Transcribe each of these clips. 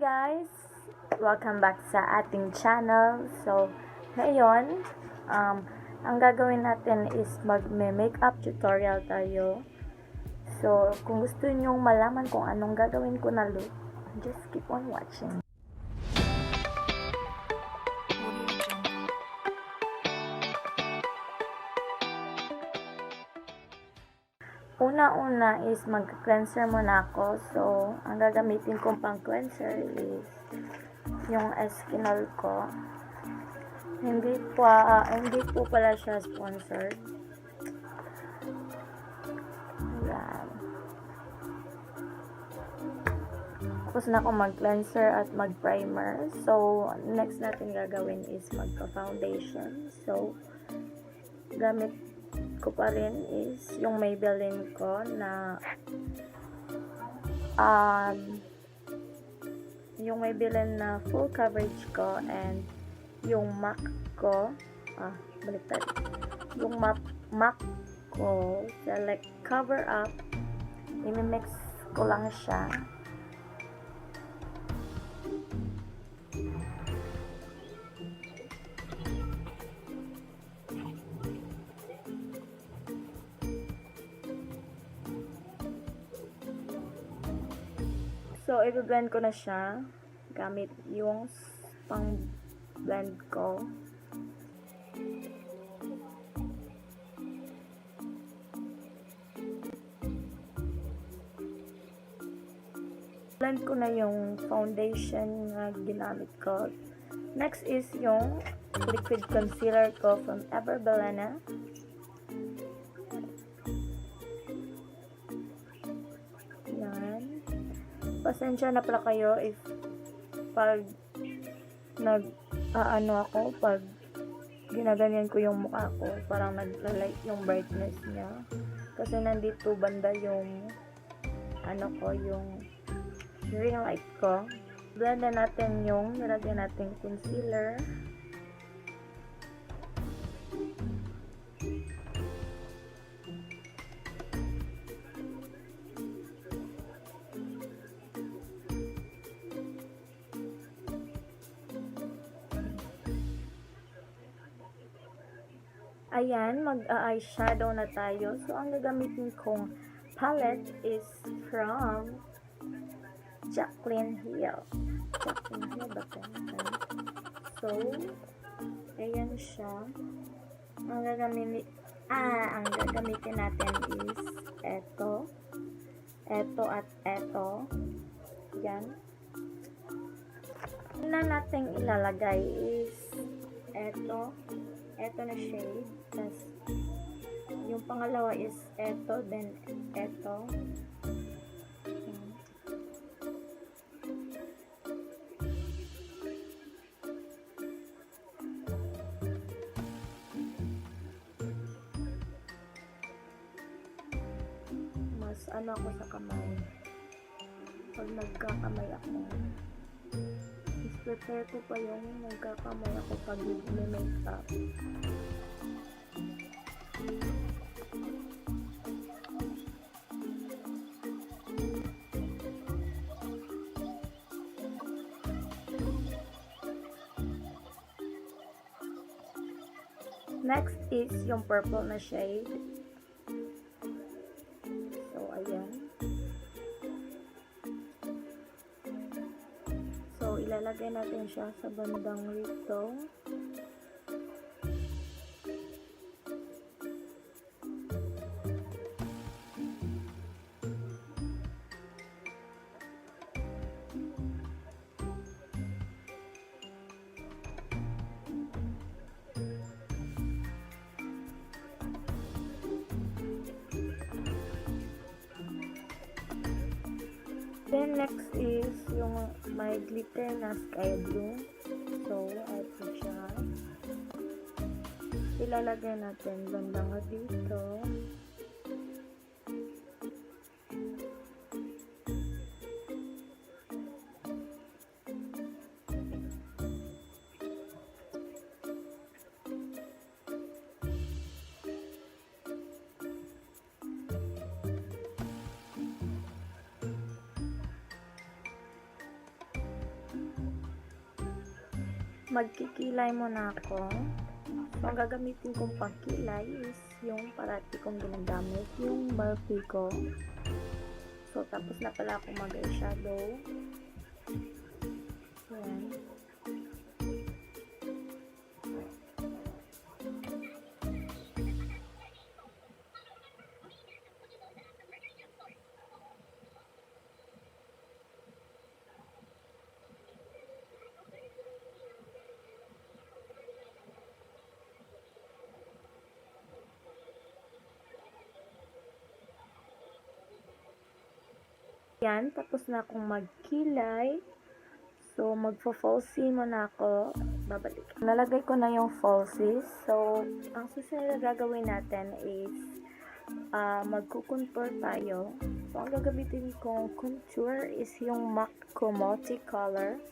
Guys! Welcome back sa ating channel. So, ngayon, ang gagawin natin is mag-makeup tutorial tayo. So, kung gusto nyong malaman kung anong gagawin ko na look, just keep on watching. Una-una is mag-cleanser muna ako. So, ang gagamitin kong pang-cleanser is yung Eskinol ko. Hindi po pala siya sponsored. Yan. Tapos na ako mag-cleanser at mag-primer. So, next natin gagawin is magpa-foundation. So, gamit ko pa rin is yung Maybelline ko na yung Maybelline na full coverage ko and yung MAC ko baliktad yung MAC ko select cover up, i-mix ko lang siya. So, i-blend ko na siya gamit yung pang-blend ko. Blend ko na yung foundation na ginamit ko. Next is yung liquid concealer ko from Everbelena. Pasensya na pala kayo if pag pag ginaganyan ko yung mukha ko, parang nagla-light yung brightness niya. Kasi nandito banda yung yung ring light ko. Blend na natin yung nilagyan natin concealer. Ayan, mag-eyeshadow na tayo. So, ang gagamitin kong palette is from Jaclyn Hill. Jaclyn Hill ba ito? So, ayan siya. Ang gagamitin natin is eto at eto. Yan. Una nating ilalagay is eto na shade. Tapos, yung pangalawa is eto, then eto. Mas ako sa kamay. Pag nagkakamay ako, prepare ko pa yung nagkakamay ako pag mag-makeup. Next is yung purple na shade. So, ayan. So, ilalagay natin siya sa bandang rito. Then, next is yung may glitter na sky blue. So, ito siya. Ilalagay natin bandang dito. magkikilay muna ako. So, ang gagamitin kong pangkilay is yung parati kong ginagamit, yung Morphe ko. So, tapos na pala ako mag-eyeshadow. Ayan. Yan, tapos na akong magkilay. So, magpo-falsie muna ako. Babalik. Nalagay ko na yung falsies. So, ang susunod na gagawin natin is magkukontour tayo. So, ang gagamitin kong contour is yung MAC ko multicolor.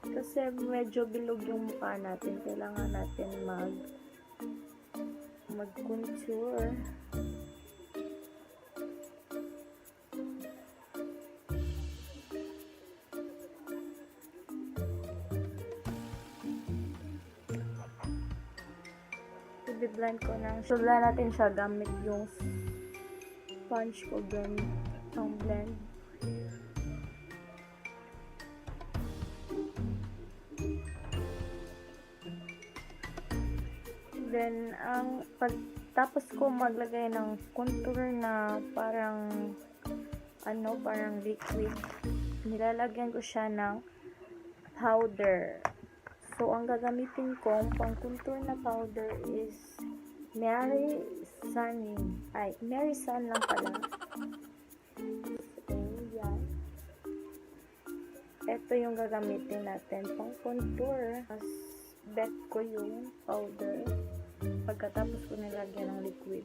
Kasi medyo bilog yung mukha natin. Kailangan natin mag-contour. I-blend ko na. So, natin siya gamit yung sponge ko dun. Ang blend. Then, pagtapos ko maglagay ng contour na parang liquid, nilalagyan ko siya ng powder. So, ang gagamitin ko pang contour na powder is Mary Sun lang pala. So, yan. Ito yung gagamitin natin pang contour. As bet ko yung powder pagkatapos ko nilagyan ng liquid.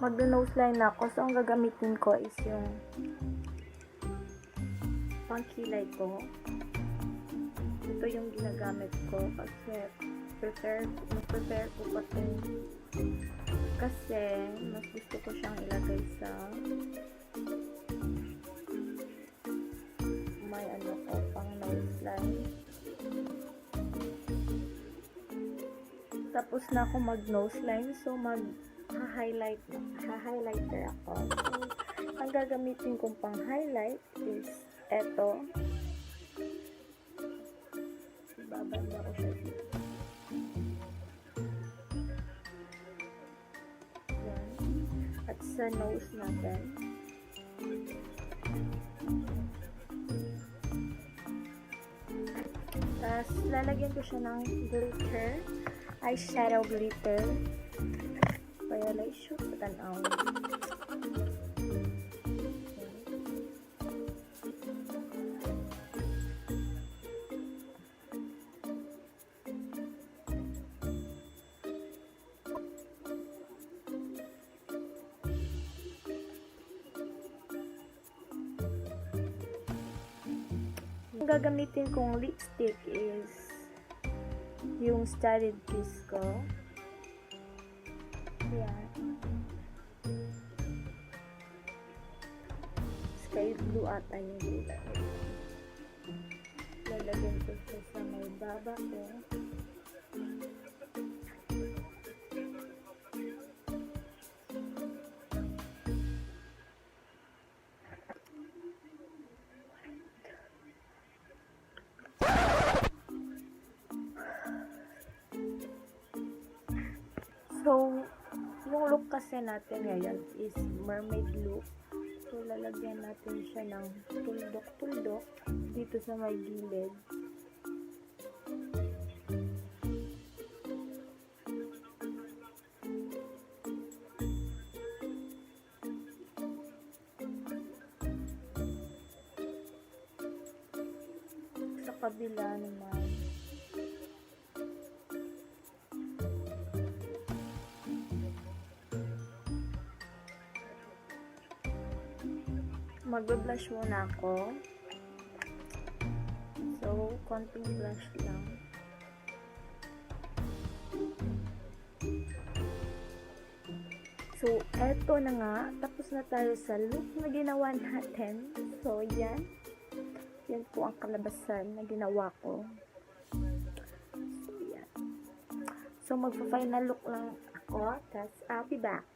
Mag-nose line na ako. So, ang gagamitin ko is yung pangkilay ko. Ito yung ginagamit ko kasi prepare ko pa ito. Kasi mas gusto ko siyang ilagay sa may pang nose line. Tapos na ako mag-nose line. So, highlighter ako. So, ang gagamitin kong pang highlight is eto. Babanda ko siya dito. Yan. At sa nose natin. Tapos, lalagyan ko siya ng glitter. Eyeshadow glitter. Kaya like shoot sa tanaw. Ang gagamitin kong lipstick is yung Studded Kiss ko. Yan. Sky blue ata yung gula. Lalagyan ko siya sa may baba ko. So, yung look kasi natin ngayon is mermaid look. So, lalagyan natin siya ng tuldok-tuldok dito sa may gilid. Sa kabila naman. magbe-blush muna ako. So, konting blush lang. So, eto na nga. Tapos na tayo sa look na ginawa natin. So, yan. Yan po ang kalabasan na ginawa ko. So, yan. So, magpa-final look lang ako. Tapos, I'll be back.